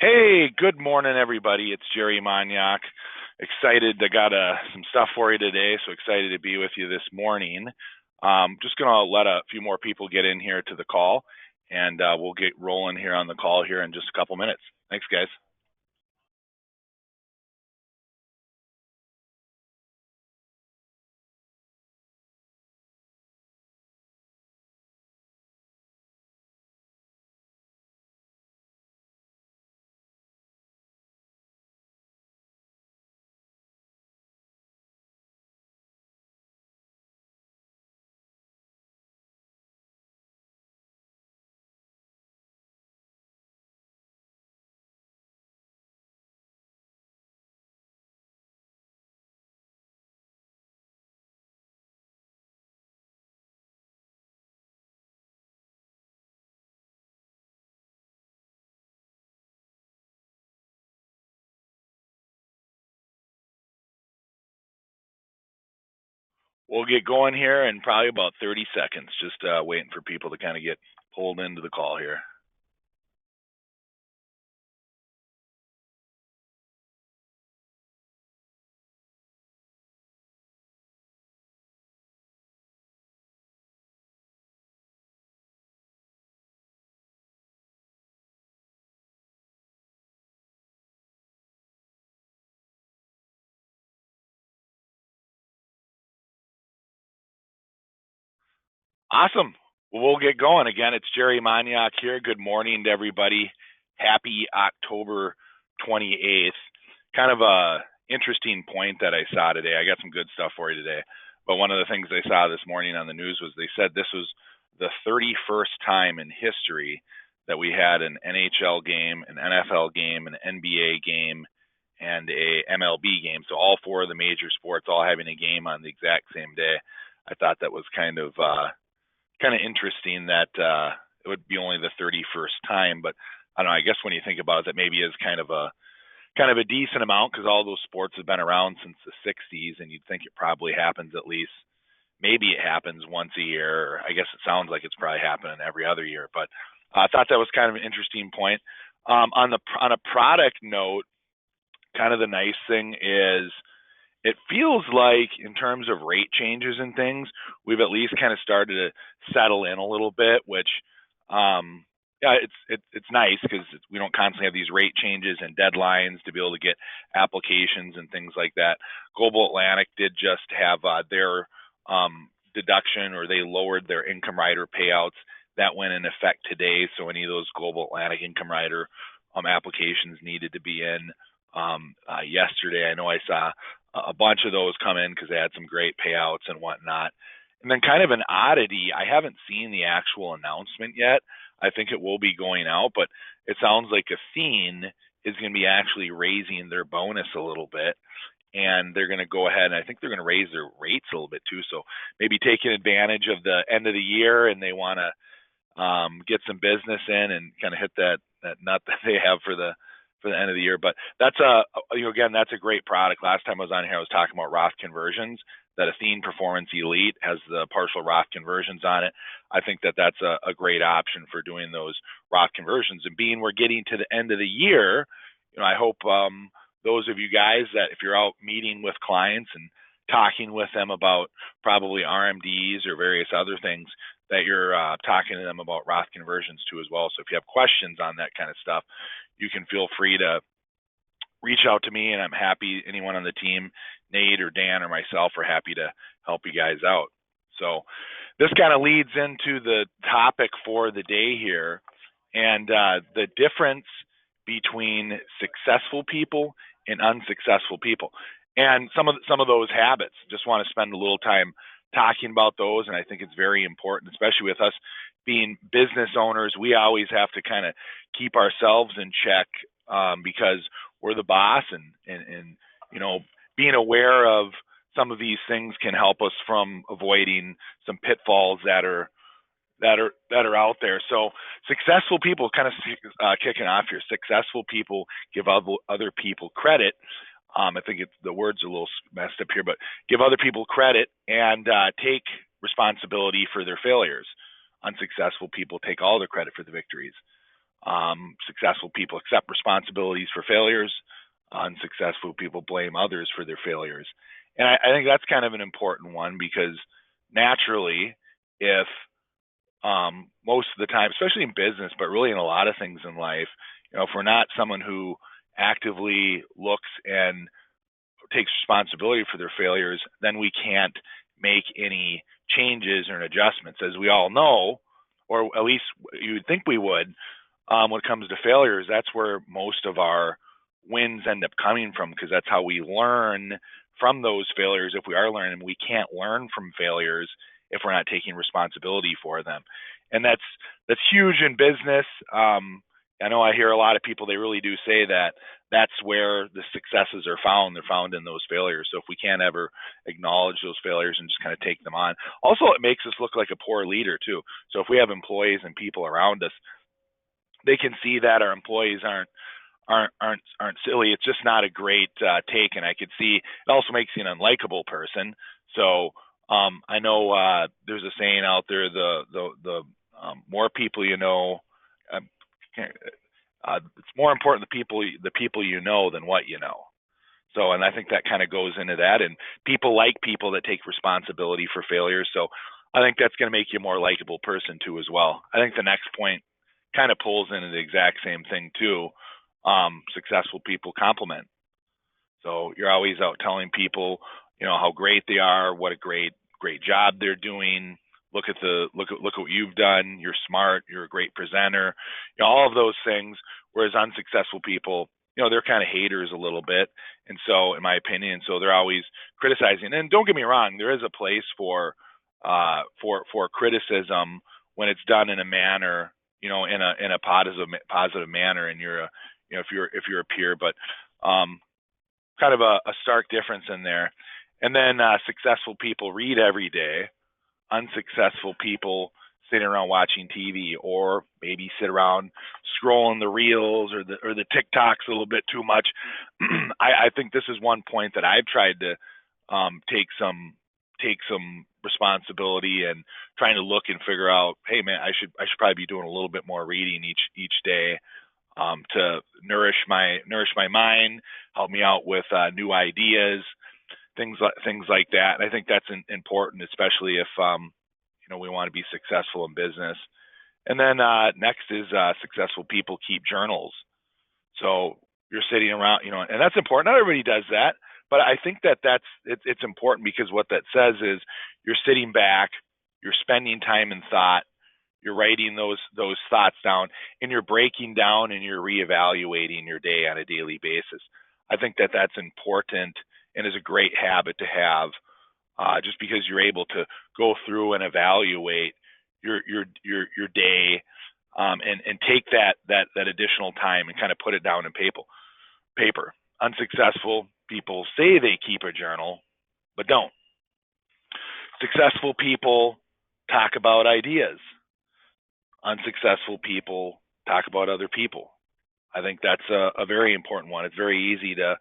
Hey, good morning, everybody. It's Jerry Maniak. Excited. I got some stuff for you today, so excited to be with you this morning. Just going to let a few more people get in here to the call, and we'll get rolling here on the call here in just a couple minutes. Thanks, guys. We'll get going here in probably about 30 seconds. Just waiting for people to kind of get pulled into the call here. Awesome. Well, we'll get going. Again, it's Jerry Maniak here. Good morning to everybody. Happy October 28th. Kind of a interesting point that I saw today. I got some good stuff for you today. But one of the things I saw this morning on the news was they said this was the 31st time in history that we had an NHL game, an NFL game, an NBA game, and a MLB game. So all four of the major sports all having a game on the exact same day. I thought that was kind of interesting that it would be only the 31st time, but I don't know. I guess when you think about it, that maybe is kind of a decent amount because all those sports have been around since the 60s, and you'd think it probably happens at least. Maybe it happens once a year. Or I guess it sounds like it's probably happening every other year, but I thought that was kind of an interesting point. On a product note, kind of the nice thing is it feels like in terms of rate changes and things, we've at least kind of started to settle in a little bit, which yeah, it's nice because we don't constantly have these rate changes and deadlines to be able to get applications and things like that. Global Atlantic did just have their deduction, or they lowered their income rider payouts. That went in effect today, so any of those Global Atlantic income rider applications needed to be in yesterday. I know I saw a bunch of those come in because they had some great payouts and whatnot. And then kind of an oddity, I haven't seen the actual announcement yet. I think it will be going out, but it sounds like Athene is going to be actually raising their bonus a little bit. And they're going to go ahead and I think they're going to raise their rates a little bit too. So maybe taking advantage of the end of the year and they want to get some business in and kind of hit that nut that they have for the end of the year. But that's again, that's a great product. Last time I was on here, I was talking about Roth conversions. That Athene Performance Elite has the partial Roth conversions on it. I think that that's a great option for doing those Roth conversions. And being we're getting to the end of the year, I hope those of you guys that if you're out meeting with clients and talking with them about probably RMDs or various other things, that you're talking to them about Roth conversions too as well. So if you have questions on that kind of stuff, you can feel free to reach out to me, and I'm happy. Anyone on the team, Nate or Dan or myself, are happy to help you guys out. So this kind of leads into the topic for the day here, and the difference between successful people and unsuccessful people, and some of those habits. Just want to spend a little time talking about those, and I think it's very important, especially with us being business owners. We always have to kind of keep ourselves in check because we're the boss, and being aware of some of these things can help us from avoiding some pitfalls that are out there. So successful people, kind of kicking off here. Successful people give other people credit. I think the words are a little messed up here, but give other people credit and take responsibility for their failures. Unsuccessful people take all the credit for the victories. Successful people accept responsibilities for failures. Unsuccessful people blame others for their failures. And I think that's kind of an important one because naturally, if most of the time, especially in business, but really in a lot of things in life, if we're not someone who actively looks and takes responsibility for their failures, then we can't make any changes or adjustments. As we all know, or at least you would think we would, when it comes to failures, that's where most of our wins end up coming from because that's how we learn from those failures. If we are learning, we can't learn from failures if we're not taking responsibility for them, and that's huge in business. I know I hear a lot of people, they really do say that that's where the successes are found. They're found in those failures. So if we can't ever acknowledge those failures and just kind of take them on, also it makes us look like a poor leader too. So if we have employees and people around us, they can see that our employees aren't silly. It's just not a great take, and I could see it also makes you an unlikable person. So I know there's a saying out there: the more people you know, uh, it's more important the people you know than what you know. So, and I think that kind of goes into that. And people like people that take responsibility for failures. So, I think that's going to make you a more likable person too, as well. I think the next point kind of pulls into the exact same thing too. Successful people compliment. So you're always out telling people, how great they are, what a great job they're doing. Look at what you've done. You're smart. You're a great presenter. All of those things. Whereas unsuccessful people, they're kind of haters a little bit. And so, in my opinion, so they're always criticizing. And don't get me wrong, there is a place for criticism when it's done in a manner, in a positive manner, and you're a, if you're a peer, but kind of a stark difference in there. And then successful people read every day. Unsuccessful people sitting around watching TV, or maybe sit around scrolling the reels or the TikToks a little bit too much. I think this is one point that I've tried to take some responsibility and trying to look and figure out, hey man, I should probably be doing a little bit more reading each day, to nourish my mind, help me out with new ideas, things like that. And I think that's important, especially if we want to be successful in business. And then next is successful people keep journals. So you're sitting around, and that's important. Not everybody does that, but I think it's important because what that says is you're sitting back, you're spending time in thought, you're writing those thoughts down, and you're breaking down and you're reevaluating your day on a daily basis. I think that's important and is a great habit to have, just because you're able to go through and evaluate your day, and take that additional time and kind of put it down in paper. Unsuccessful people say they keep a journal, but don't. Successful people talk about ideas. Unsuccessful people talk about other people. I think that's a very important one. It's very easy to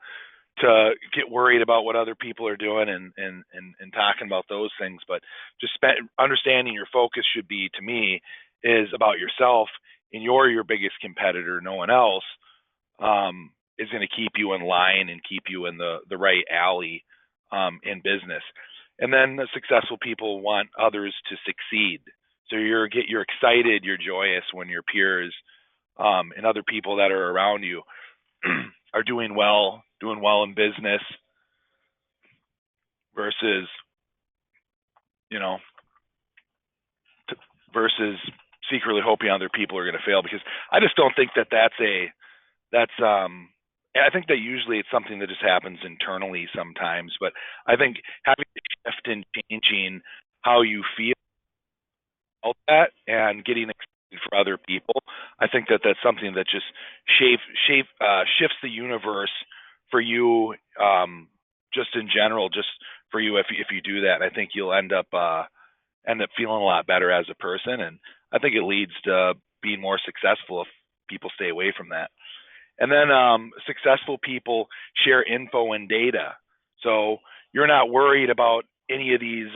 get worried about what other people are doing and talking about those things, but just understanding your focus should be, to me, is about yourself, and you're your biggest competitor. No one else is going to keep you in line and keep you in the right alley, in business. And then the successful people want others to succeed. So you're excited, you're joyous when your peers, and other people that are around you are doing well in business versus you know versus secretly hoping other people are going to fail. Because I just don't think that's I think that usually it's something that just happens internally sometimes, but I think having a shift in changing how you feel about that and getting excited for other people, I think that's something that just shifts the universe for you, just in general, just for you, if you do that. I think you'll end up feeling a lot better as a person, and I think it leads to being more successful if people stay away from that. And then successful people share info and data. So you're not worried about any of these,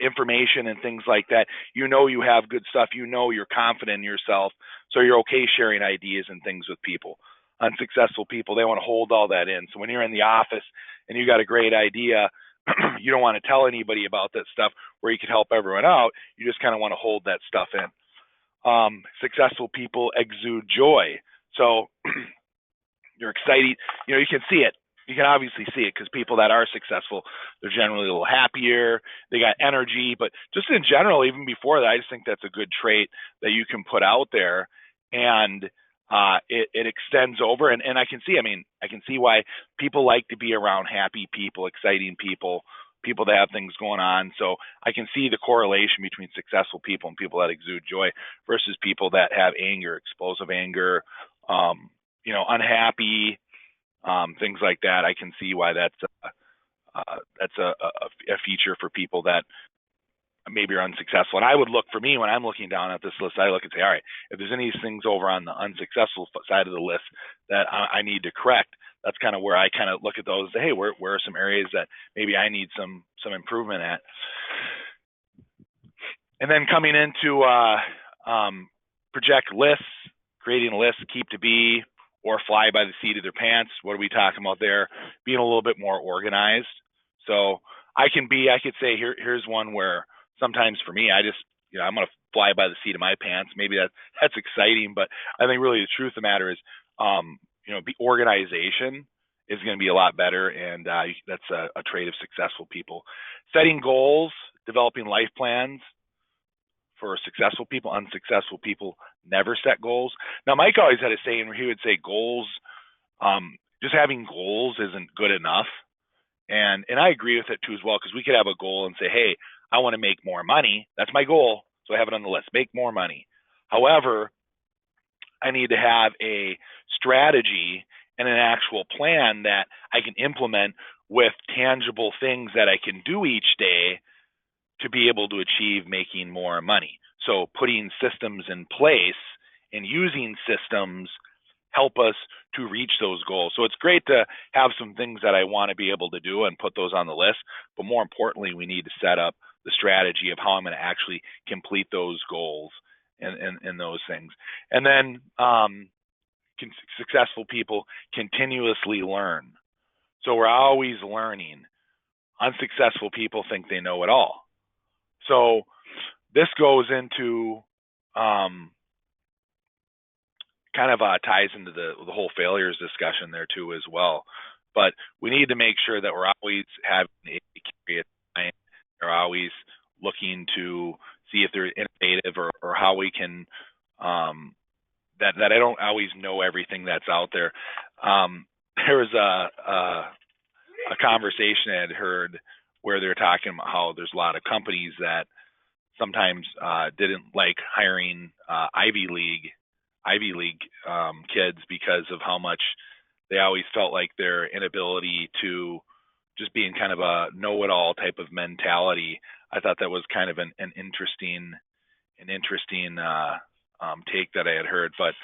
information and things like that, you have good stuff, you're confident in yourself, so you're okay sharing ideas and things with people. Unsuccessful people, they want to hold all that in. So when you're in the office and you got a great idea, you don't want to tell anybody about that stuff where you can help everyone out. You just kind of want to hold that stuff in. Successful people exude joy. So you're excited. You can see it. You can obviously see it because people that are successful, they're generally a little happier. They got energy. But just in general, even before that, I just think that's a good trait that you can put out there, and it extends over. And I can see. I can see why people like to be around happy people, exciting people, people that have things going on. So I can see the correlation between successful people and people that exude joy versus people that have anger, explosive anger, unhappy, things like that. I can see why that's a feature for people that maybe are unsuccessful. And I would look, for me, when I'm looking down at this list, I look and say, all right, if there's any things over on the unsuccessful side of the list that I need to correct, that's kind of where I kind of look at those. Hey, where are some areas that maybe I need some improvement at? And then coming into project lists, creating a list, keep to be, or fly by the seat of their pants. What are we talking about there? Being a little bit more organized. So I could say here's one where sometimes for me, I just, I'm going to fly by the seat of my pants. Maybe that's exciting, but I think really the truth of the matter is, organization is going to be a lot better, and that's a trait of successful people. Setting goals, developing life plans. For successful people, unsuccessful people never set goals. Now, Mike always had a saying where he would say goals, just having goals isn't good enough. And I agree with it too as well, because we could have a goal and say, hey, I want to make more money. That's my goal. So I have it on the list, make more money. However, I need to have a strategy and an actual plan that I can implement with tangible things that I can do each day to be able to achieve making more money. So putting systems in place and using systems help us to reach those goals. So it's great to have some things that I want to be able to do and put those on the list, but more importantly, we need to set up the strategy of how I'm going to actually complete those goals and those things. And then successful people continuously learn. So we're always learning. Unsuccessful people think they know it all. So this goes into kind of ties into the whole failures discussion there too as well. But we need to make sure that we're always having a curious mind. We're always looking to see if they're innovative or how we can that I don't always know everything that's out there. There was a conversation I had heard where they're talking about how there's a lot of companies that sometimes didn't like hiring Ivy League kids because of how much they always felt like their inability to just being kind of a know-it-all type of mentality. I thought that was kind of an interesting take that I had heard. But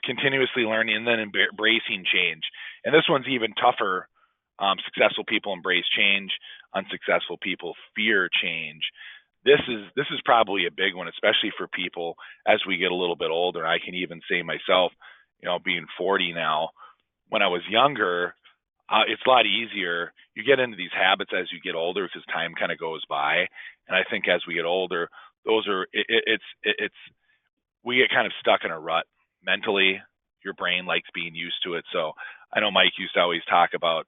continuously learning and then embracing change. And this one's even tougher. Successful people embrace change. Unsuccessful people fear change. This is probably a big one, especially for people as we get a little bit older. I can even say myself, being 40 now, when I was younger, it's a lot easier. You get into these habits as you get older because time kind of goes by. And I think as we get older, we get kind of stuck in a rut mentally. Your brain likes being used to it. So I know Mike used to always talk about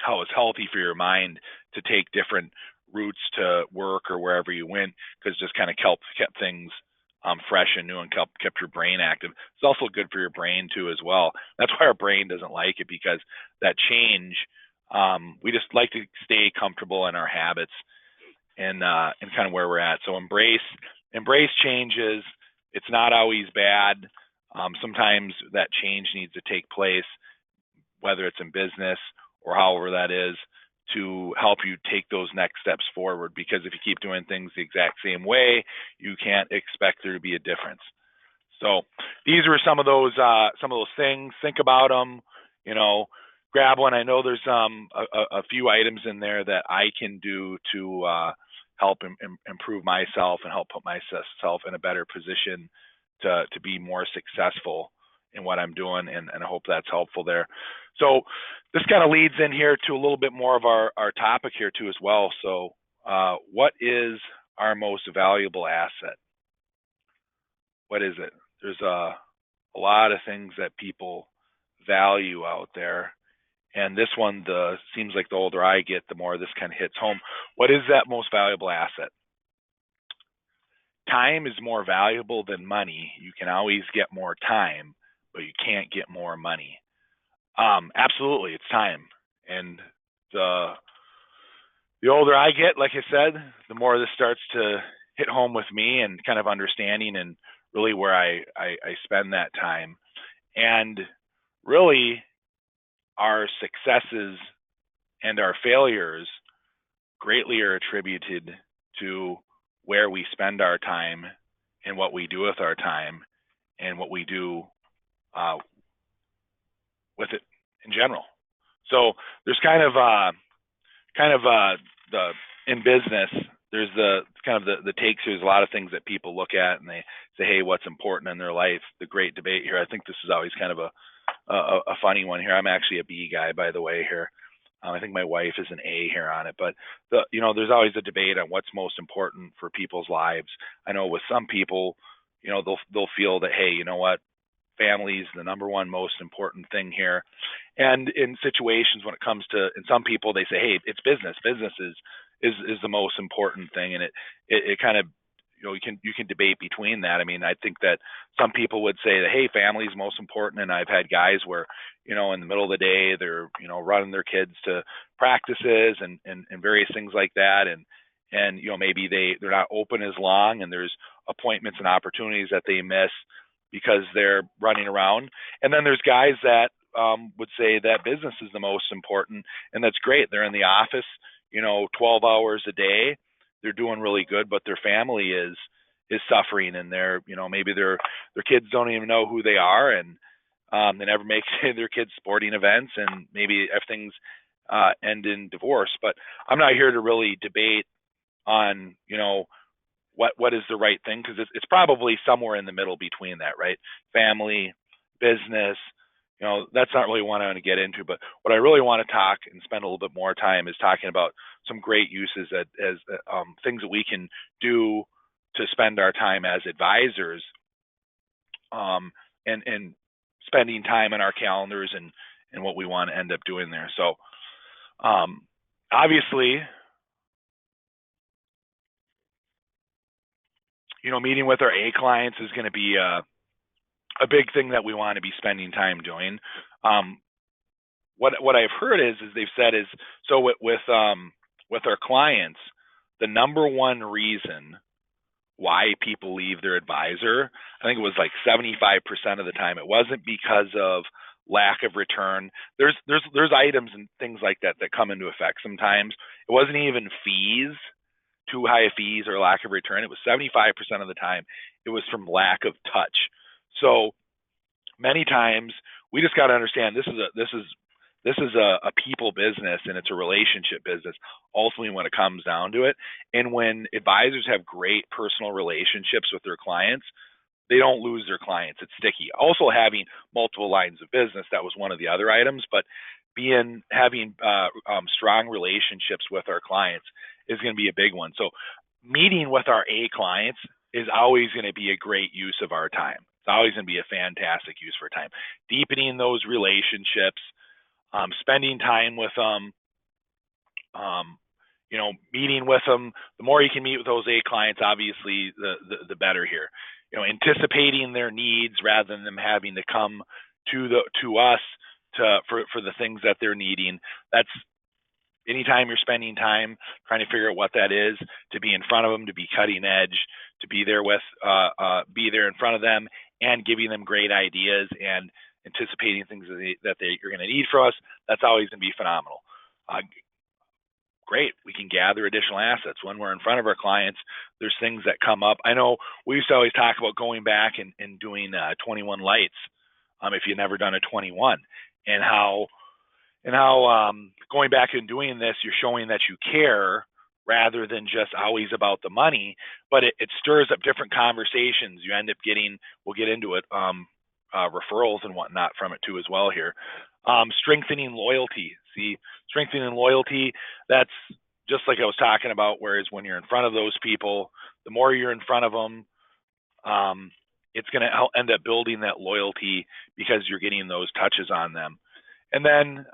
how it's healthy for your mind to take different routes to work or wherever you went, because just kind of kept things fresh and new and kept your brain active. It's also good for your brain too as well. That's why our brain doesn't like it, because that change, we just like to stay comfortable in our habits and kind of where we're at. So embrace changes. It's not always bad. Sometimes that change needs to take place, whether it's in business or however that is, to help you take those next steps forward. Because if you keep doing things the exact same way, you can't expect there to be a difference. So these are some of those things. Think about them. grab one. I know there's a few items in there that I can do to help improve myself and help put myself in a better position to be more successful in what I'm doing, and I hope that's helpful there. So this kind of leads in here to a little bit more of our topic here too as well. So what is our most valuable asset? What is it? There's a lot of things that people value out there. And this one, seems like the older I get, the more this kind of hits home. What is that most valuable asset? Time is more valuable than money. You can always get more time, but you can't get more money. Absolutely, it's time. And the older I get, like I said, the more this starts to hit home with me and kind of understanding and really where I spend that time. And really, our successes and our failures greatly are attributed to where we spend our time and what we do with our time and what we do with it in general. So there's kind of the in business, there's the kind of the takes. There's a lot of things that people look at and they say, hey, what's important in their life? The great debate here. I think this is always kind of a funny one here. I'm actually a B guy, by the way, here. I think my wife is an A here on it, but there's always a debate on what's most important for people's lives. I know with some people, they'll feel that, hey, you know what, family is the number one most important thing here. And in situations when it comes to, in some people, they say, hey, it's business. Business is the most important thing, and it kind of, you can debate between that. I mean, I think that some people would say that, hey, family is most important, and I've had guys where, in the middle of the day, they're, running their kids to practices and various things like that, and maybe they're not open as long, and there's appointments and opportunities that they miss because they're running around. And then there's guys that would say that business is the most important, and that's great. They're in the office, 12 hours a day. They're doing really good, but their family is suffering, and they're, maybe their kids don't even know who they are, and they never make their kids sporting events, and maybe everything's end in divorce. But I'm not here to really debate on, what is the right thing, because it's probably somewhere in the middle between that, right? Family, business, that's not really what I want to get into. But what I really want to talk and spend a little bit more time is talking about some great uses as things that we can do to spend our time as advisors, and spending time in our calendars and what we want to end up doing there. So obviously, meeting with our A clients is going to be a big thing that we want to be spending time doing. What I've heard is they've said is, so with our clients, the number one reason why people leave their advisor, I think it was like 75% of the time, it wasn't because of lack of return. There's items and things like that come into effect sometimes. It wasn't even fees, too high fees or lack of return. It was 75% of the time it was from lack of touch. So many times we just got to understand this is a people business, and it's a relationship business ultimately when it comes down to it. And when advisors have great personal relationships with their clients, they don't lose their clients. It's sticky. Also having multiple lines of business, that was one of the other items, but having strong relationships with our clients is going to be a big one. So meeting with our A clients is always going to be a great use of our time. It's always going to be a fantastic use for time. Deepening those relationships, spending time with them, meeting with them. The more you can meet with those A clients, obviously, the better here. Anticipating their needs rather than them having to come to us for the things that they're needing. That's anytime you're spending time trying to figure out what that is, to be in front of them, to be cutting edge, to be there be there in front of them and giving them great ideas and anticipating things that you're going to need from us. That's always going to be phenomenal. Great. We can gather additional assets. When we're in front of our clients, there's things that come up. I know we used to always talk about going back and doing 21 lights, if you've never done a 21, and how and how going back and doing this, you're showing that you care rather than just always about the money. But it stirs up different conversations. You end up getting, we'll get into it, referrals and whatnot from it too as well here. Strengthening loyalty. See, strengthening loyalty, that's just like I was talking about, whereas when you're in front of those people, the more you're in front of them, it's going to end up building that loyalty because you're getting those touches on them. And then,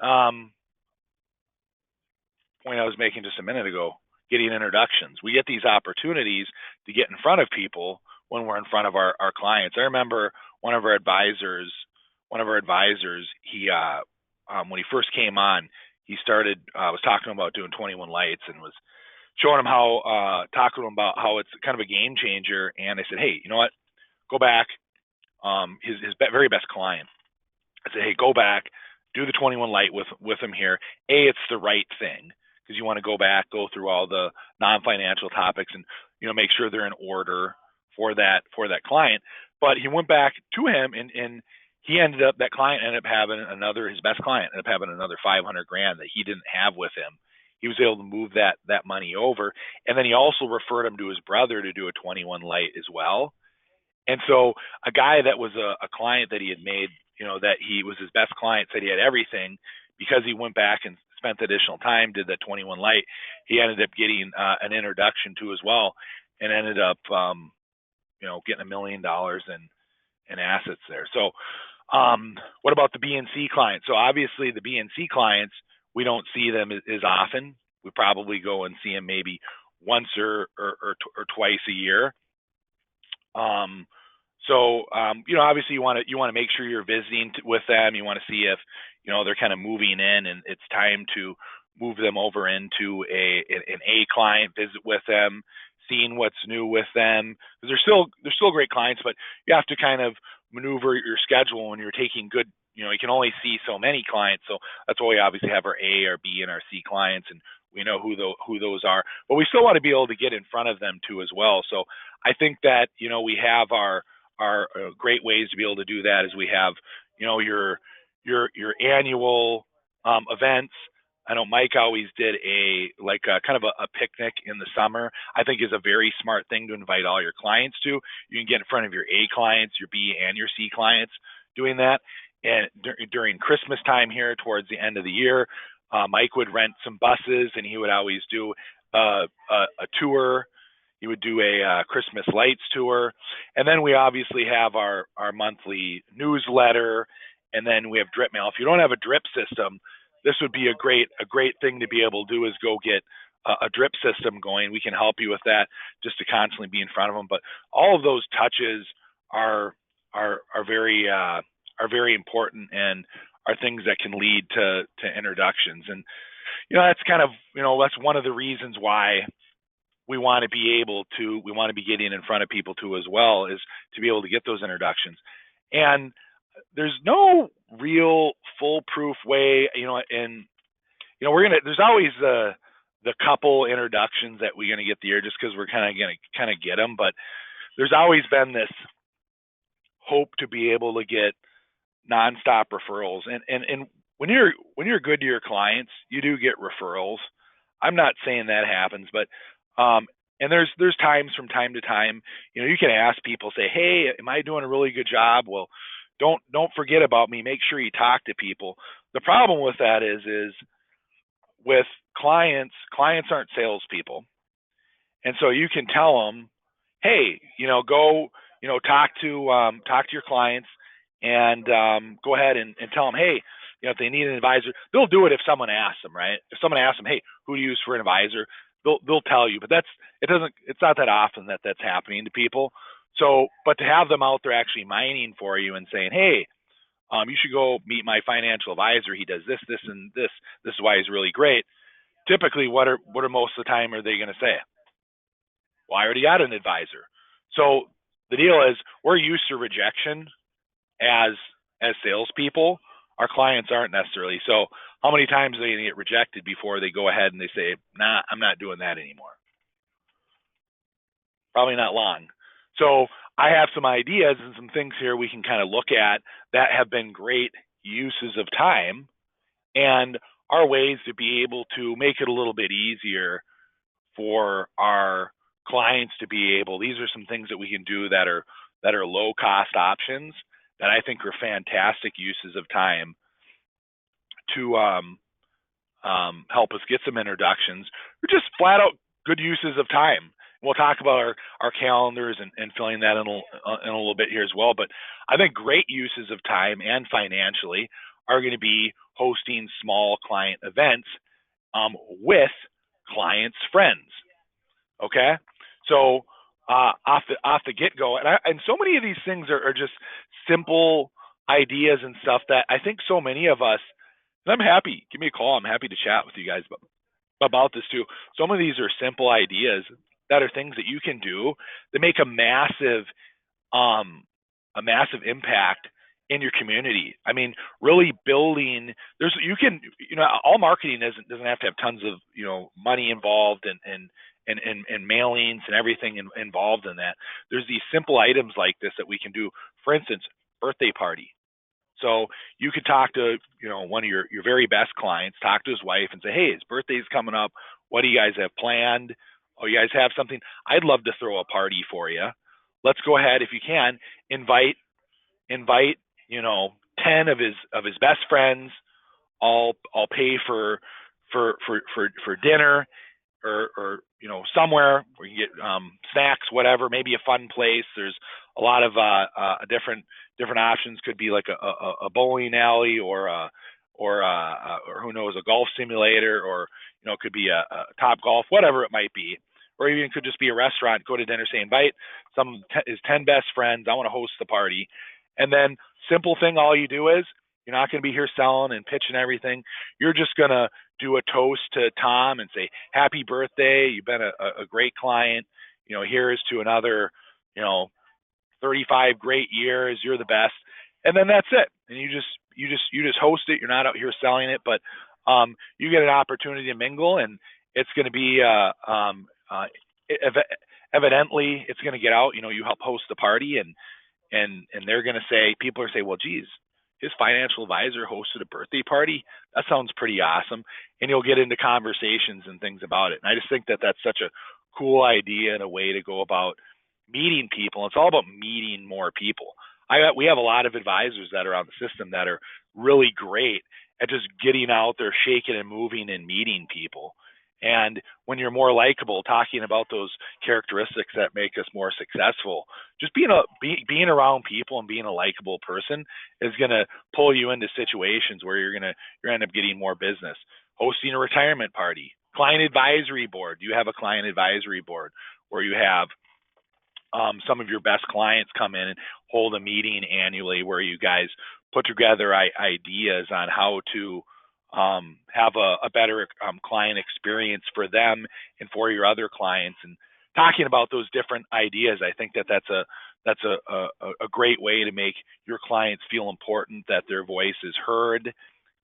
point I was making just a minute ago, getting introductions. We get these opportunities to get in front of people when we're in front of our clients. I remember one of our advisors, he, when he first came on, he started, was talking about doing 21 lights and was showing him how, talking to him about how it's kind of a game changer. And I said, hey, you know what? Go back. His very best client. I said, hey, go back, do the 21 light with him here. It's the right thing because you want to go back, go through all the non-financial topics, and make sure they're in order for that client. But he went back to him, and he ended up, that client ended up having his best client ended up having another $500,000 that he didn't have with him. He was able to move that money over, and then he also referred him to his brother to do a 21 light as well. And so a guy that was a client that he had made, that he was his best client, said he had everything, because he went back and spent additional time, did that 21 light, he ended up getting an introduction to as well, and ended up, getting $1 million in assets there. So what about the B and C clients? So obviously the B and C clients, we don't see them as often. We probably go and see them maybe once or twice a year. Obviously you want to make sure you're visiting with them. You want to see if, they're kind of moving in and it's time to move them over into an A client, visit with them, seeing what's new with them. Because they're still great clients, but you have to kind of maneuver your schedule when you're taking good, you can only see so many clients. So that's why we obviously have our A, our B, and our C clients, and we know who those are. But we still want to be able to get in front of them too as well. So I think that, we have our great ways to be able to do that is we have, your annual events. I know Mike always did kind of a picnic in the summer. I think is a very smart thing to invite all your clients to. You can get in front of your A clients, your B and your C clients doing that. And during Christmas time here towards the end of the year, Mike would rent some buses and he would always do a tour. He would do a Christmas lights tour. And then we obviously have our monthly newsletter, and then we have drip mail. If you don't have a drip system, this would be a great thing to be able to do is go get a drip system going. We can help you with that just to constantly be in front of them. But all of those touches are very important and are things that can lead to introductions. And that's kind of that's one of the reasons why we want to be getting in front of people too as well, is to be able to get those introductions. And there's no real foolproof way, and there's always the couple introductions that we're going to get the year just because we're kind of get them, but there's always been this hope to be able to get nonstop referrals. And when you're good to your clients, you do get referrals. I'm not saying that happens, but and there's times from time to time, you can ask people, say, hey, am I doing a really good job? Well, don't forget about me. Make sure you talk to people. The problem with that is with clients aren't salespeople. And so you can tell them, hey, go, talk to your clients and go ahead and tell them, hey, if they need an advisor, they'll do it if someone asks them, right? If someone asks them, hey, who do you use for an advisor? They'll tell you, but it's not that often that's happening to people. So, but to have them out there actually mining for you and saying, hey, you should go meet my financial advisor. He does this, and this. This is why he's really great. Typically, what are most of the time are they going to say? Well, I already got an advisor. So the deal is we're used to rejection as salespeople. Our clients aren't necessarily. So how many times are they going to get rejected before they go ahead and they say, nah, I'm not doing that anymore? Probably not long. So I have some ideas and some things here we can kind of look at that have been great uses of time and our ways to be able to make it a little bit easier for our clients to be able. These are some things that we can do that are low cost options that I think are fantastic uses of time to help us get some introductions, or just flat out good uses of time. We'll talk about our calendars and filling that in a little bit here as well. But I think great uses of time and financially are going to be hosting small client events with clients' friends. Okay, so off the get go, and so many of these things are just simple ideas and stuff that I think so many of us. And I'm happy. Give me a call. I'm happy to chat with you guys about this too. Some of these are simple ideas that are things that you can do that make um a massive impact in your community. I mean, really building. There's you can all marketing doesn't have to have tons of money involved and mailings and everything involved in that. There's these simple items like this that we can do. For instance, birthday party. So you could talk to, one of your very best clients, talk to his wife and say, hey, his birthday's coming up. What do you guys have planned? Oh, you guys have something? I'd love to throw a party for you. Let's go ahead, if you can, invite, 10 of his best friends. I'll pay for dinner or somewhere where you can get snacks, whatever, maybe a fun place. There's a lot of different options. Could be like a bowling alley or who knows, a golf simulator, or it could be a Top Golf, whatever it might be, or even it could just be a restaurant. Go to dinner, say invite some his 10 best friends. I want to host the party, and then simple thing. All you do is you're not going to be here selling and pitching everything. You're just going to do a toast to Tom and say, happy birthday. You've been a great client. Here's to another, 35 great years. You're the best. And then that's it. And you just host it. You're not out here selling it, but you get an opportunity to mingle, and it's going to be evidently it's going to get out. You help host the party, and they're going to say, people are saying, well, geez, his financial advisor hosted a birthday party. That sounds pretty awesome. And you'll get into conversations and things about it. And I just think that that's such a cool idea and a way to go about meeting people. It's all about meeting more people. We have a lot of advisors that are on the system that are really great at just getting out there, shaking and moving and meeting people. And when you're more likable, talking about those characteristics that make us more successful, just being around people and being a likable person is going to pull you into situations where you're end up getting more business. Hosting a retirement party, client advisory board. You have a client advisory board where you have some of your best clients come in and hold a meeting annually where you guys put together ideas on how to have a better client experience for them and for your other clients, and talking about those different ideas. I think that's a great way to make your clients feel important, that their voice is heard,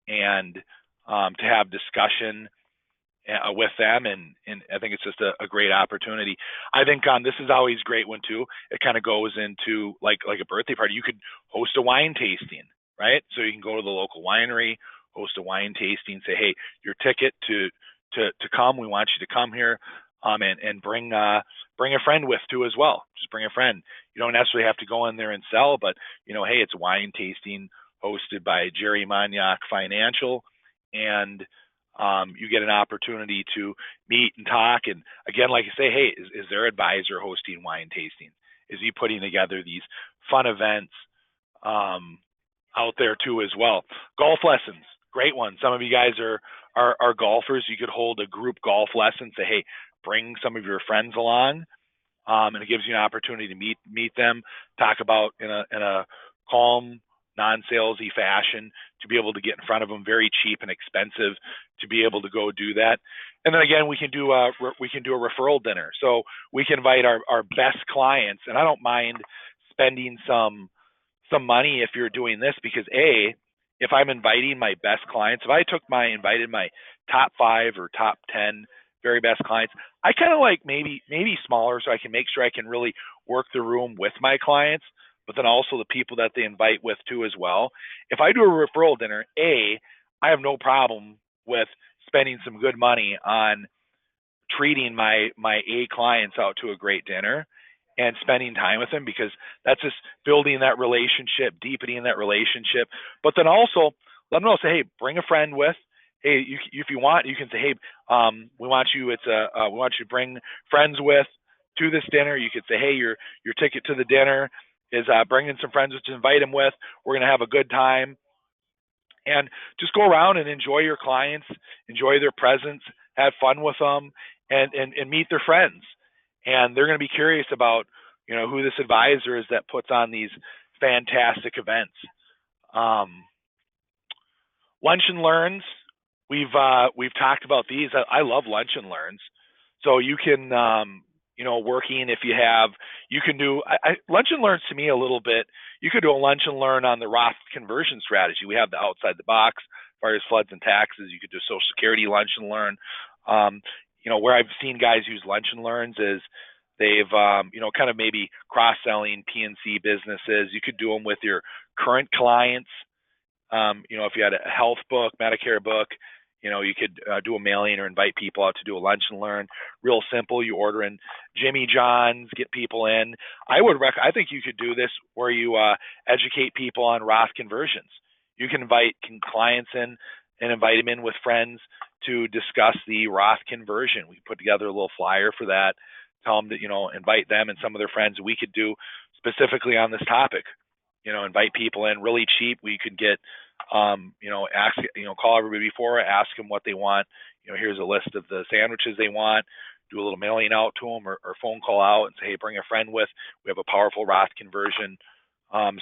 and to have discussion with them, and I think it's just a great opportunity. I think this is always a great one too. It kind of goes into like a birthday party. You could host a wine tasting, right? So you can go to the local winery, host a wine tasting, say, hey, your ticket to come, we want you to come here, and bring a friend with too as well. Just bring a friend. You don't necessarily have to go in there and sell, but hey, it's a wine tasting hosted by Jerry Maniak Financial, and you get an opportunity to meet and talk. And again, like I say, hey, is their advisor hosting wine tasting? Is he putting together these fun events out there too as well? Golf lessons, great one. Some of you guys are golfers. You could hold a group golf lesson. Say, hey, bring some of your friends along, and it gives you an opportunity to meet them, talk about in a calm, non-salesy fashion, to be able to get in front of them, very cheap and expensive to be able to go do that. And then again, we can do a referral dinner. So we can invite our best clients, and I don't mind spending some money if you're doing this, because if I'm inviting my best clients, if I invited my top 5 or top 10 very best clients, I kind of like maybe smaller, so I can make sure I can really work the room with my clients, but then also the people that they invite with too as well. If I do a referral dinner, I have no problem with spending some good money on treating my A clients out to a great dinner and spending time with them, because that's just building that relationship, deepening that relationship. But then also let them know, say, hey, bring a friend with. Hey, if you want, you can say, hey, we want you. We want you to bring friends with to this dinner. You could say, hey, your ticket to the dinner is bringing some friends to invite them with. We're gonna have a good time, and just go around and enjoy your clients, enjoy their presence, have fun with them, and meet their friends. And they're going to be curious about, who this advisor is that puts on these fantastic events. Um, Lunch and learns. We've talked about these. I love lunch and learns. So you can, working if you can do lunch and learns to me a little bit. You could do a lunch and learn on the Roth conversion strategy. We have the outside the box, as far as floods and taxes. You could do Social Security lunch and learn. Where I've seen guys use lunch and learns is they've, kind of maybe cross-selling PNC businesses. You could do them with your current clients. If you had a health book, Medicare book, you could do a mailing or invite people out to do a lunch and learn. Real simple. You order in Jimmy John's, get people in. I think you could do this where you educate people on Roth conversions. You can invite clients in and invite them in with friends to discuss the Roth conversion. We put together a little flyer for that. Tell them that, invite them and some of their friends. We could do specifically on this topic. Invite people in really cheap. We could get, ask, call everybody before, ask them what they want. Here's a list of the sandwiches they want. Do a little mailing out to them or phone call out and say, hey, bring a friend with. We have a powerful Roth conversion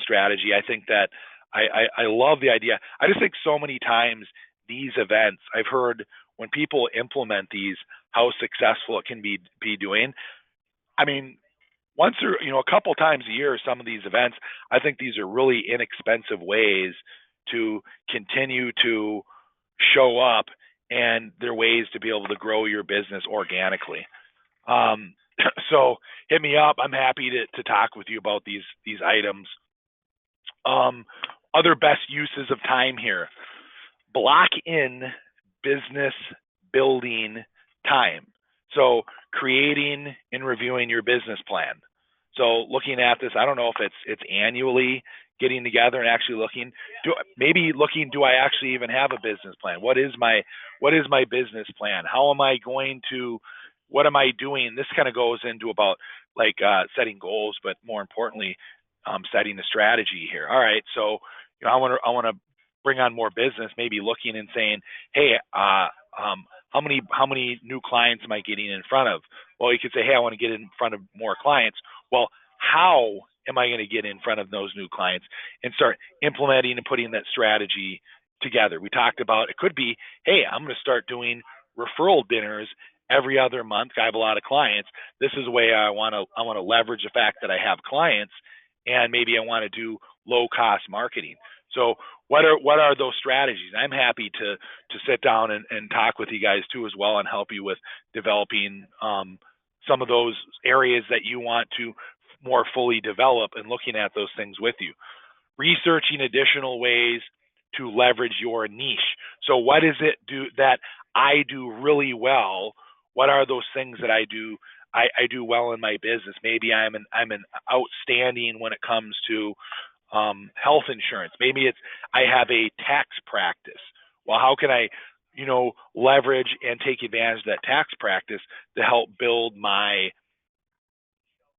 strategy. I think that I love the idea. I just think so many times these events, I've heard when people implement these, how successful it can be doing. I mean, once or a couple times a year, some of these events, I think these are really inexpensive ways to continue to show up, and they're ways to be able to grow your business organically. So hit me up. I'm happy to talk with you about these items. Other best uses of time here: block in business building time. So creating and reviewing your business plan. So looking at this, I don't know if it's annually getting together and actually looking. Do I actually even have a business plan? What is my business plan? How am I going to? What am I doing? This kind of goes into about like setting goals, but more importantly, setting the strategy here. All right, so I want to bring on more business. Maybe looking and saying, hey, how many new clients am I getting in front of? Well, you could say, hey, I want to get in front of more clients. Well, how am I going to get in front of those new clients, and start implementing and putting that strategy together? We talked about it could be, hey, I'm going to start doing referral dinners every other month. I have a lot of clients. This is a way I want to leverage the fact that I have clients, and maybe I want to do low cost marketing. So what are those strategies? I'm happy to sit down and talk with you guys too as well, and help you with developing some of those areas that you want to more fully develop, and looking at those things with you. Researching additional ways to leverage your niche. So what is it that I do really well? What are those things that I do do well in my business? Maybe I'm an outstanding when it comes to health insurance. Maybe I have a tax practice. Well, how can I, leverage and take advantage of that tax practice to help build my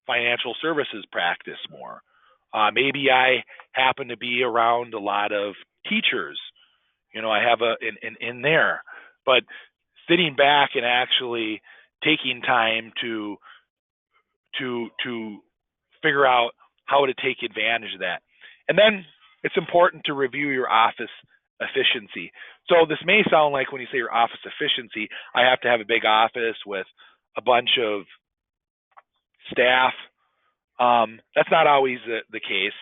financial services practice more? Maybe I happen to be around a lot of teachers. I have in there, but sitting back and actually taking time to figure out how to take advantage of that. And then it's important to review your office efficiency. So this may sound like when you say your office efficiency, I have to have a big office with a bunch of staff. That's not always the case.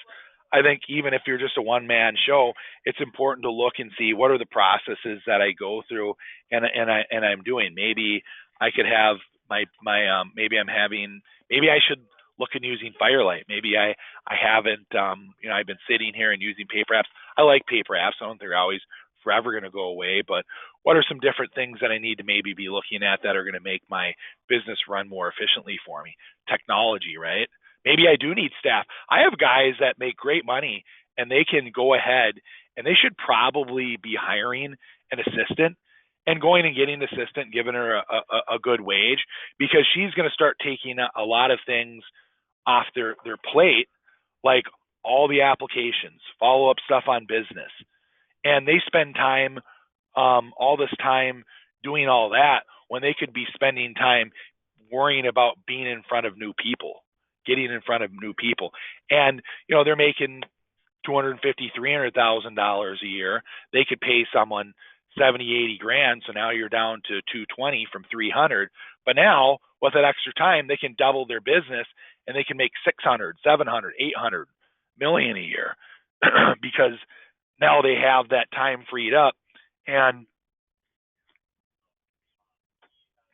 I think even if you're just a one-man show, it's important to look and see what are the processes that I go through and I'm doing. Maybe I could have maybe I should look at using Firelight. Maybe I haven't, I've been sitting here and using paper apps. I like paper apps. I don't think they're always forever going to go away, but what are some different things that I need to maybe be looking at that are going to make my business run more efficiently for me? Technology, right? Maybe I do need staff. I have guys that make great money and they can go ahead and they should probably be hiring an assistant and going and getting an assistant, giving her a good wage because she's going to start taking a lot of things off their plate, like all the applications, follow up stuff on business, and they spend time, all this time doing all that when they could be spending time worrying about being in front of new people, getting in front of new people, and they're making 250, $300,000 a year. They could pay someone 70, 80 grand. So now you're down to 220 from 300. But now with that extra time, they can double their business and they can make 600, 700, 800 million a year because now they have that time freed up. And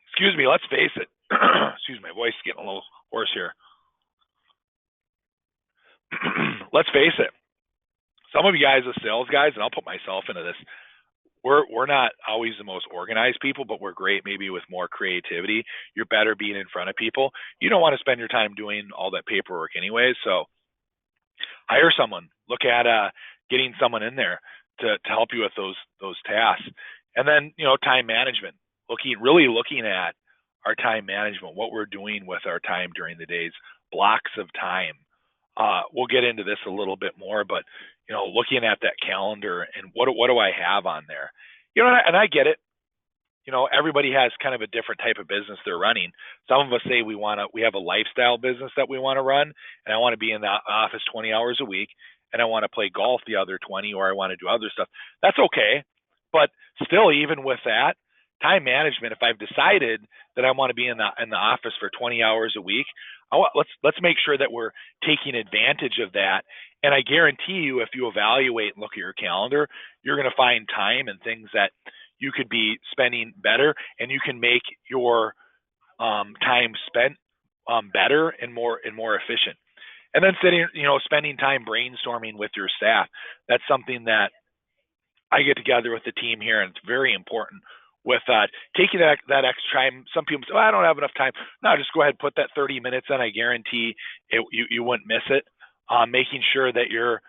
excuse me, let's face it. Excuse my voice getting a little hoarse here. Let's face it. Some of you guys are sales guys, and I'll put myself into this. We're not always the most organized people, but we're great maybe with more creativity. You're better being in front of people. You don't want to spend your time doing all that paperwork anyways, so hire someone. Look at getting someone in there to help you with those tasks. And then, time management. Really looking at our time management, what we're doing with our time during the days, blocks of time. We'll get into this a little bit more, but looking at that calendar and what do I have on there? And I get it. Everybody has kind of a different type of business they're running. Some of us say we have a lifestyle business that we want to run, and I want to be in the office 20 hours a week, and I want to play golf the other 20, or I want to do other stuff. That's okay. But still, even with that, time management, if I've decided that I want to be in the office for 20 hours a week, let's make sure that we're taking advantage of that. And I guarantee you, if you evaluate and look at your calendar, you're going to find time and things that you could be spending better, and you can make your time spent better and more efficient. And then spending time brainstorming with your staff. That's something that I get together with the team here, and it's very important with taking that extra time. Some people say, I don't have enough time. No, just go ahead and put that 30 minutes in. I guarantee you wouldn't miss it. Making sure that you're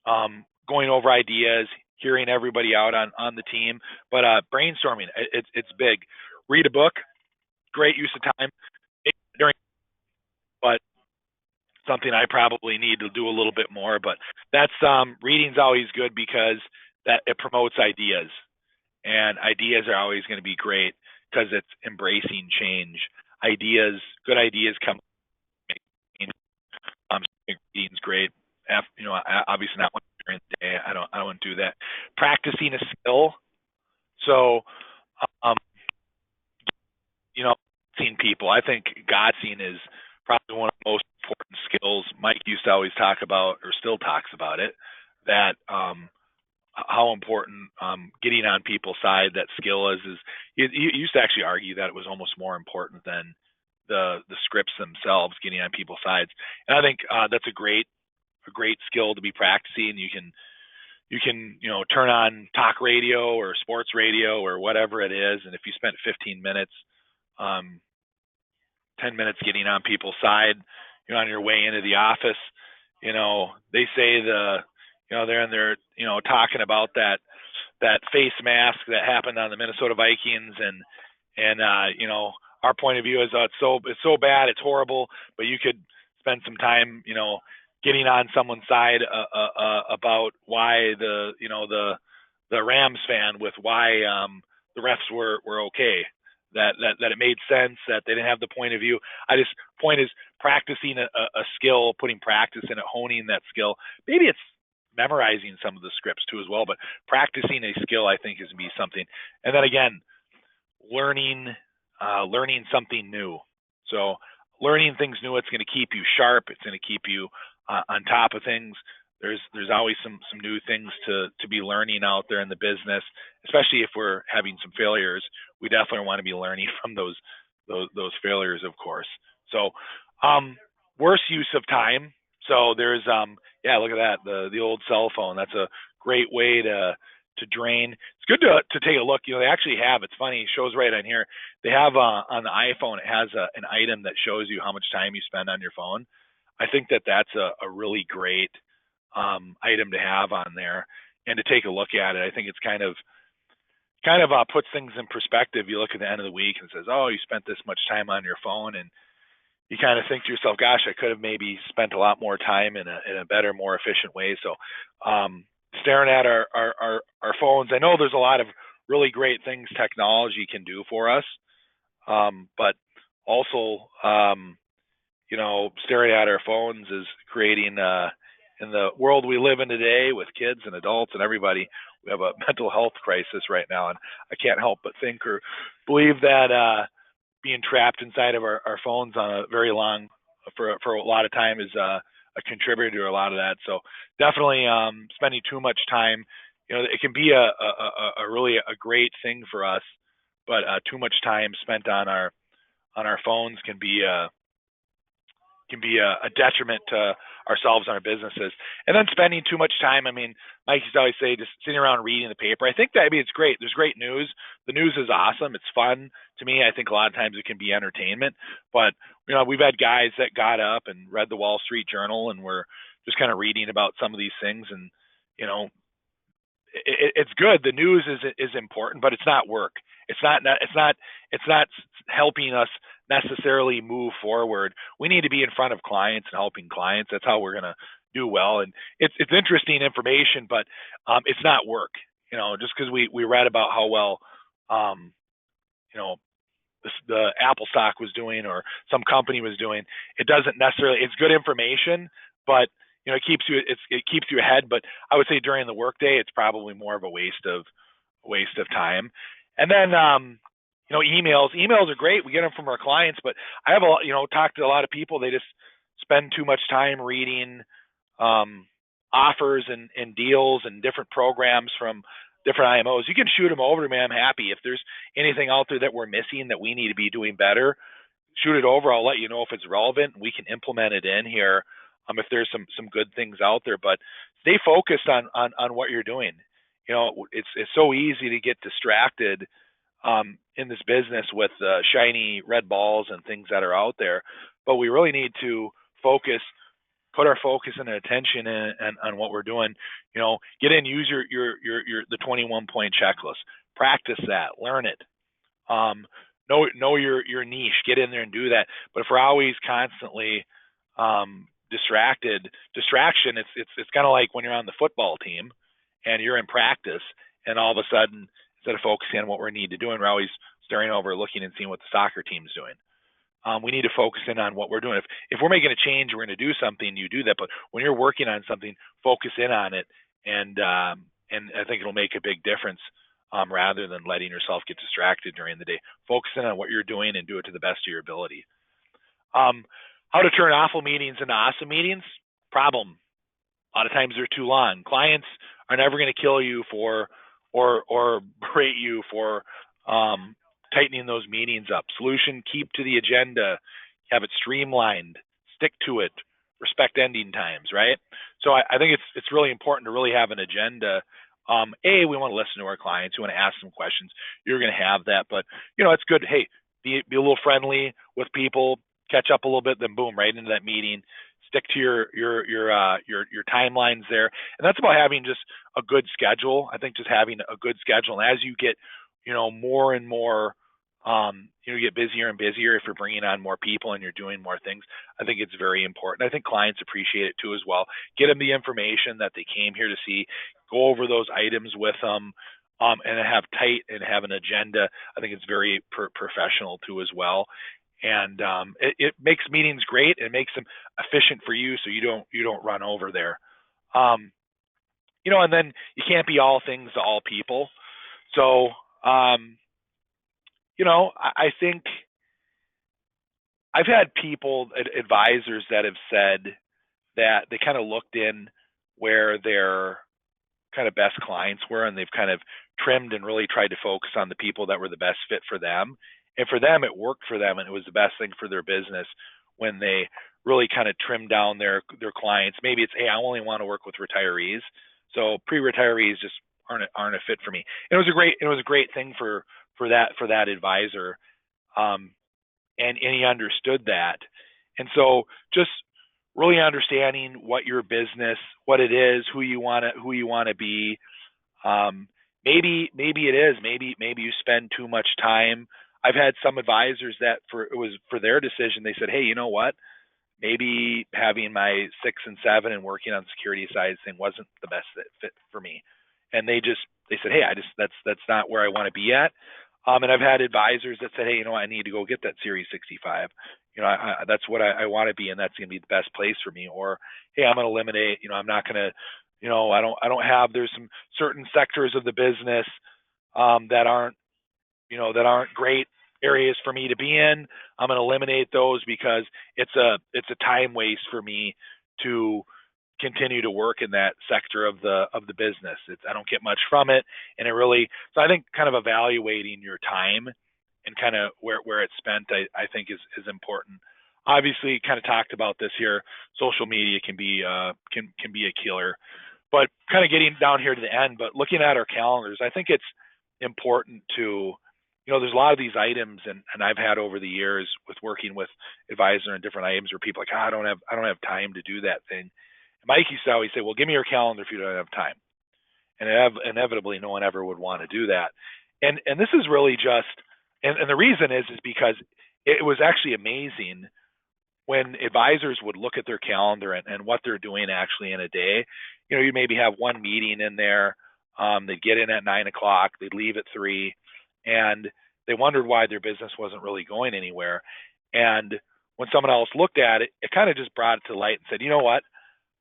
going over ideas, hearing everybody out on the team, but brainstorming, it's big. Read a book, great use of time during, but something I probably need to do a little bit more. But that's reading's always good because that it promotes ideas, and ideas are always going to be great because it's embracing change. Good ideas come. Reading's great. Obviously not during the day. I don't want to do that. Practicing a skill. So, seeing people. I think Godsing is probably one of the most important skills. Mike used to always talk about, or still talks about it, that how important getting on people's side that skill is. You used to actually argue that it was almost more important than the scripts themselves, getting on people's sides. And I think that's a great skill to be practicing. You can turn on talk radio or sports radio or whatever it is, and if you spent 15 minutes, 10 minutes getting on people's side, on your way into the office, they say they're in there, talking about that face mask that happened on the Minnesota Vikings, and our point of view is it's so bad, it's horrible, but you could spend some time, getting on someone's side about why the Rams fan with why the refs were okay, that it made sense, that they didn't have the point of view. Point is practicing a skill, putting practice in it, honing that skill. Maybe it's memorizing some of the scripts too as well, but practicing a skill I think is going to be something. And then again, learning something new. So learning things new, it's going to keep you sharp. It's going to keep you on top of things. There's always some new things to be learning out there in the business, especially if we're having some failures. We definitely want to be learning from those failures, of course. So worse use of time. So there's look at that, the old cell phone. That's a great way to to drain. It's good to take a look. They actually have. It's funny. It shows right on here. They have on the iPhone. It has an item that shows you how much time you spend on your phone. I think that's a really great item to have on there and to take a look at it. I think it's kind of puts things in perspective. You look at the end of the week and it says, oh, you spent this much time on your phone, and you kind of think to yourself, gosh, I could have maybe spent a lot more time in a better, more efficient way. So staring at our phones, I know there's a lot of really great things technology can do for us, but also staring at our phones is creating in the world we live in today with kids and adults and everybody, we have a mental health crisis right now, and I can't help but think or believe that being trapped inside of our phones on a very long for a lot of time is a contributor to a lot of that. So definitely spending too much time, it can be a really a great thing for us, but too much time spent on our phones can be a detriment to ourselves and our businesses. And then spending too much time, I mean, Mike used to always say, just sitting around reading the paper. I think that, it's great. There's great news. The news is awesome. It's fun to me. I think a lot of times it can be entertainment, but we've had guys that got up and read the Wall Street Journal and were just kind of reading about some of these things. And, it's good. The news is important, but it's not work. It's not helping us necessarily move forward. We need to be in front of clients and helping clients. That's how we're going to do well. And it's interesting information, but it's not work. Just because we read about how well the Apple stock was doing or some company was doing, it doesn't necessarily. It's good information, but it keeps you ahead. But I would say during the workday, it's probably more of a waste of time. And then emails are great. We get them from our clients, but I have talked to a lot of people. They just spend too much time reading offers and deals and different programs from different IMOs. You can shoot them over to me. I'm happy. If there's anything out there that we're missing that we need to be doing better, shoot it over. I'll let you know if it's relevant. We can implement it in here if there's some good things out there. But stay focused on what you're doing. It's so easy to get distracted in this business with shiny red balls and things that are out there. But we really need to put our focus and attention on what we're doing. Get in, use your the 21-point checklist, practice that, learn it. Know your niche, get in there and do that. But if we're always constantly distraction, it's kind of like when you're on the football team and you're in practice, and all of a sudden, instead of focusing on what we need to do, and we're always staring over, looking and seeing what the soccer team's doing. We need to focus in on what we're doing. If we're making a change, we're going to do something, you do that. But when you're working on something, focus in on it, and I think it'll make a big difference rather than letting yourself get distracted during the day. Focus in on what you're doing and do it to the best of your ability. How to turn awful meetings into awesome meetings? Problem. A lot of times they're too long. Clients are never going to kill you for or berate you for tightening those meetings up. Solution: keep to the agenda, have it streamlined, stick to it, respect ending times, right? So I think it's really important to really have an agenda. We want to listen to our clients. We want to ask them questions. You're going to have that, but it's good. Hey, be a little friendly with people, catch up a little bit, then boom, right into that meeting. Stick to your timelines there, and that's about having just a good schedule. I think just having a good schedule, and as you get more and more, you get busier and busier. If you're bringing on more people and you're doing more things, I think it's very important. I think clients appreciate it too as well. Get them the information that they came here to see. Go over those items with them, and have an agenda. I think it's very professional too as well. And it makes meetings great. It makes them efficient for you, so you don't run over there. And then you can't be all things to all people. So, I think I've had people, advisors, that have said that they kind of looked in where their kind of best clients were, and they've kind of trimmed and really tried to focus on the people that were the best fit for them. And for them, it worked for them, and it was the best thing for their business when they really kind of trimmed down their clients. Maybe it's, hey, I only want to work with retirees. So pre-retirees, just aren't a fit for me. And it was a great thing for that advisor, and he understood that. And so just really understanding what your business, what it is, who you want to be. Maybe it is. Maybe you spend too much time. I've had some advisors that for their decision, they said, hey, you know what? Maybe having my 6 and 7 and working on the security side thing wasn't the best fit for me. And they said, hey, that's not where I want to be at. And I've had advisors that said, hey, you know what? I need to go get that Series 65. That's what I want to be, and that's going to be the best place for me. Or, hey, I'm going to eliminate. I'm not going to. I don't have. There's some certain sectors of the business that aren't great areas for me to be in. I'm going to eliminate those because it's a time waste for me to continue to work in that sector of the business. I don't get much from it, and so I think kind of evaluating your time and kind of where it's spent, I think is important. Obviously, kind of talked about this here. Social media can be a killer, but kind of getting down here to the end. But looking at our calendars, I think it's important to there's a lot of these items, and I've had over the years with working with advisor and different items where people are like, I don't have time to do that thing. Mike used to always say, well, give me your calendar if you don't have time. And inevitably, no one ever would want to do that. And this is really just, and the reason is because it was actually amazing when advisors would look at their calendar and what they're doing actually in a day. You maybe have one meeting in there. They'd get in at 9 o'clock. They'd leave at 3. And they wondered why their business wasn't really going anywhere. And when someone else looked at it, it kind of just brought it to light and said, you know what?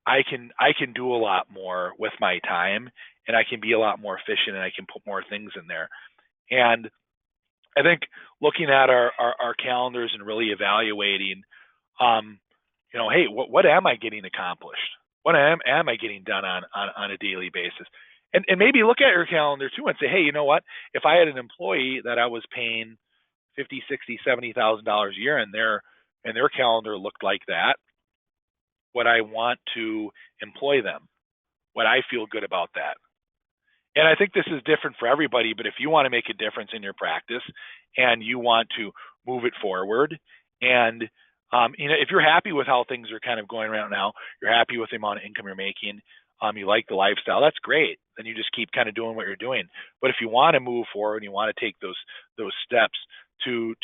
I can do a lot more with my time, and I can be a lot more efficient, and I can put more things in there. And I think looking at our calendars and really evaluating, hey, what am I getting accomplished? What am I getting done on a daily basis? And maybe look at your calendar too and say, hey, you know what? If I had an employee that I was paying $50, $60, $70,000 a year, and their calendar looked like that, would I want to employ them? Would I feel good about that? And I think this is different for everybody, but if you want to make a difference in your practice and you want to move it forward, and if you're happy with how things are kind of going right now, you're happy with the amount of income you're making, you like the lifestyle, that's great. Then you just keep kind of doing what you're doing. But if you want to move forward and you want to take those steps to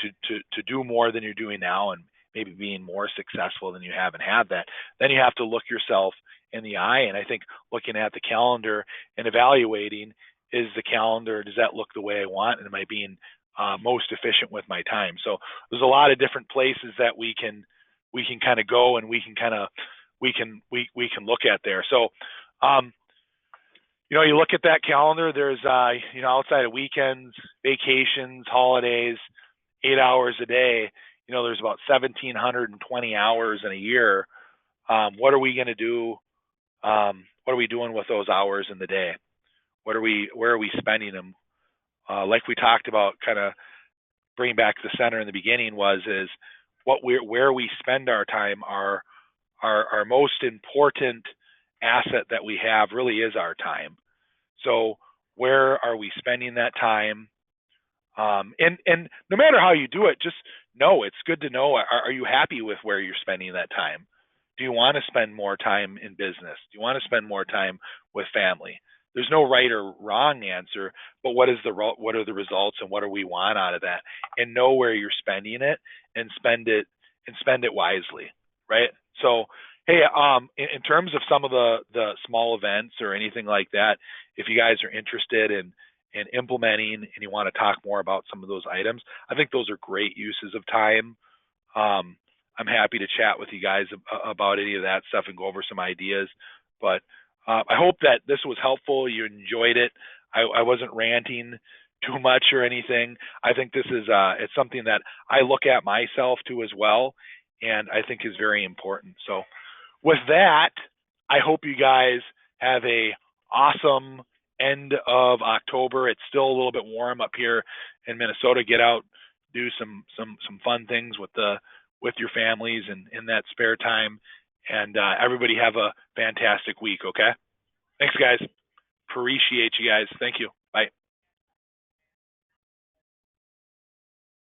do more than you're doing now, and maybe being more successful than you haven't had that, then you have to look yourself in the eye. And I think looking at the calendar and evaluating, is the calendar, does that look the way I want? And am I being most efficient with my time? So there's a lot of different places that we can kind of go, and we can look at there. So, you look at that calendar, there's, outside of weekends, vacations, holidays, 8 hours a day, there's about 1,720 hours in a year. What are we going to do? What are we doing with those hours in the day? Where are we spending them? Like we talked about, kind of bringing back the center in the beginning is where we spend our time. Our most important asset that we have really is our time. So where are we spending that time? And no matter how you do it, just know, it's good to know, are you happy with where you're spending that time? Do you want to spend more time in business? Do you want to spend more time with family? There's no right or wrong answer, but what are the results, and what do we want out of that? And know where you're spending it, and spend it wisely, right? So, hey, in terms of some of the small events or anything like that, if you guys are interested in implementing and you want to talk more about some of those items, I think those are great uses of time. I'm happy to chat with you guys about any of that stuff and go over some ideas. But I hope that this was helpful. You enjoyed it. I wasn't ranting too much or anything. I think this is it's something that I look at myself too as well, and I think is very important. So with that, I hope you guys have a awesome end of October. It's still a little bit warm up here in Minnesota. Get out, do some fun things with your families and in that spare time. And everybody have a fantastic week, okay? Thanks, guys. Appreciate you guys. Thank you.